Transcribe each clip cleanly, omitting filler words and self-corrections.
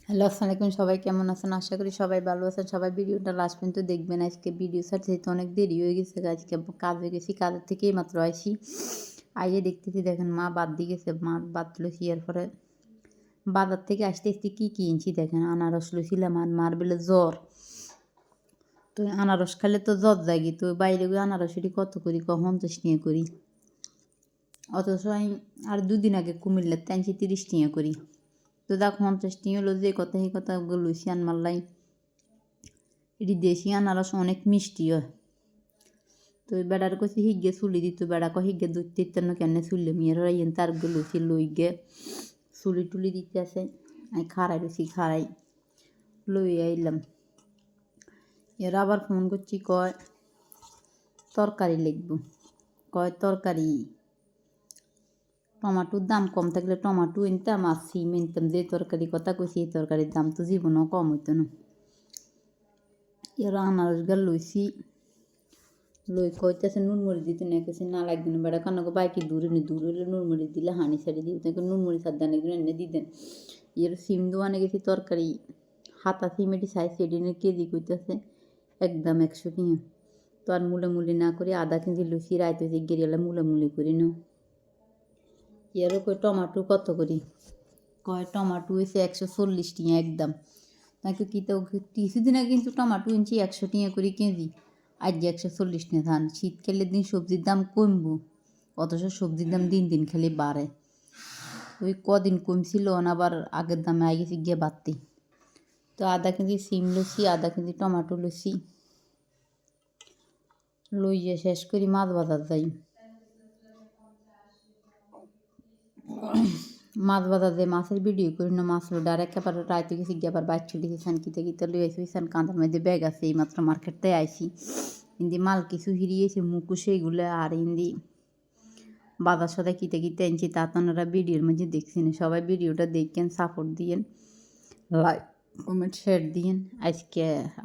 Hello, আসসালামু আলাইকুম। সবাই কেমন আছেন? আশা করি সবাই ভালো আছেন। সবাই ভিডিওটা লাস্ট পর্যন্ত দেখবেন। আজকে ভিডিও ছাড়তে যেহেতু অনেক দেরি হয়ে গেছে। আজকে কাজে গেছি। কাজের থেকেই মাত্র আইছি। আইয়ে দেখতেছি দেখেন মা বাদ দিয়ে গেছে। মা বাদ লইছি এরপরে বাজার থেকে আসতে কি এনেছি দেখেন। আনারস লইছিলাম আর মার বেলে জ্বর। তো আনারস খাইলে তো জ্বর জাগি। তো বাইরে গিয়ে আনারসেরই কত করি 50 টাকা করি। অথচ আমি আর দুদিন আগে কুমিল্লাতে আনছি 30 টাকা করি। তো দেখ 50 টাকা হলো যে কথা সেই কথা লইছি আনমারলাই। এটি দেশি আনারস অনেক মিষ্টি হয়। তো বেড়ার কছি হিগে চুলি দিত বেড়া কো হিগে দুধ তিতান্ন কেন চুলে মিয়ার রাইন তার লইছি লই গে চুলি টুলি দিতে আছে। আমি খাড়াই রয়েছি খাড়াই লই আইলাম। এর আবার ফোন করছি কয় তরকারি লিখব। কয় তরকারি টমাটোর দাম কম থাকলে টমাটো এনতাম আর সিম এনতাম। যে তরকারি কথা কইছি এই তরকারির দাম তো জীবনও কম হইতো না। এর আনারস গাল লইছি লই কইতেছে নুন মরিচ দিতে না কেছে না লাগবে না বেড়া কান্না বাইকে দূরে হলে নুন মরিচ দিলে হানি সারি দিই তাকে নুন মরিচ আর দানে এনে দিতেন। এর সিম দোয়ানে গেছি তরকারি হাতা সিমেটি সাইজ সেডিনের কেজি কইতেছে একদম 100 টাকা। তো আর মুলে না করে আধা কেজি লুচি রাইতে যে গেরিয়ালে মুলে করি না। এরও কই টমাটো কত করি কয় টমাটো হয়েছে 140 টাকা একদম। তাকে কি তো কিছুদিন আগে কিন্তু টমাটো এনেছি 100 টাকা করে কেজি। আজ 140 টাকা ধান। শীতকালের দিন সবজির দাম কমবো অথচ সবজির দাম দিন খালি বাড়ে। ওই কদিন কমছিল আবার আগের দামে আই গেছি গিয়ে বাড়তে। তো আধা কেজি সিম লইছি আধা কেজি টমাটো লইছি লইয়ে শেষ করি মাছ বাজার যাই। মাছ বাজার যে মাছের ভিডিও করি না মাছ লোড আর একেবারে রাইতে গেছি গিয়ে আবার বাইক ছুটি গেছেন কিতে লই আইসি হইছেন কাঁদার মধ্যে ব্যাগ আছে এই মাত্র মার্কেটতে আইসি। হিন্দি মাল কিছু হিরিয়েছে মুখু সেইগুলো আর হিন্দি বাজার সদায় কিতে আনছি তা তো ওনারা ভিডিওর মধ্যে দেখছেন। সবাই ভিডিওটা দেখেন সাপোর্ট দিয়েন লাইক কমেন্ট শেয়ার দিয়েন।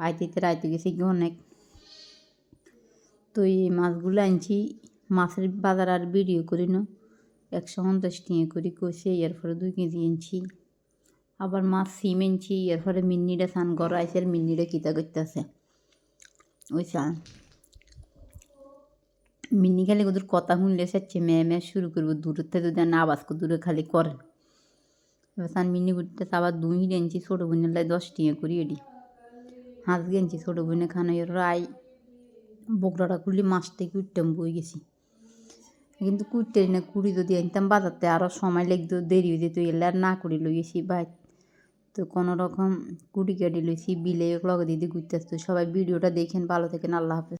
আজকে রাইতে গেছি কি অনেক। তো এই মাছগুলো আনছি মাছের বাজার আর ভিডিও করি না 150 টাকা করি কষে এরপরে 2 কেজি এনেছি। আবার মাছ সিম এনেছি এরপরে মিন্নিটা সান ঘর আইসে আর মিন্নিটা কিতা করতেছে ওই চান মিন্নি খালি ওদের কথা শুনলে চাচ্ছে মেয়ে শুরু করবো দূরের থেকে যদি না আওয়াজ দূরে খালি করেন। এবার সান মিন্নি করতেছে আবার 2 এনেছি ছোটো বোনের লাই 10 টাকা করি এটি হাঁস গেছি ছোটো বোনে খানো এর রাই বকরাটা খুললি মাছ থেকে উঠতাম বই গেছি কিন্তু কুটতে না কুড়ি যদি আনতাম বাজারতে আরও সময় লাগতো দেরি হয়ে যেত এলে আর না করি লইয়েছি বাইক। তো কোনো রকম কুটি কাটি লইছি বিলে লগে দিদি ঘুরতে আসতো। সবাই ভিডিওটা দেখেন ভালো থাকেন আল্লাহ হাফেজ।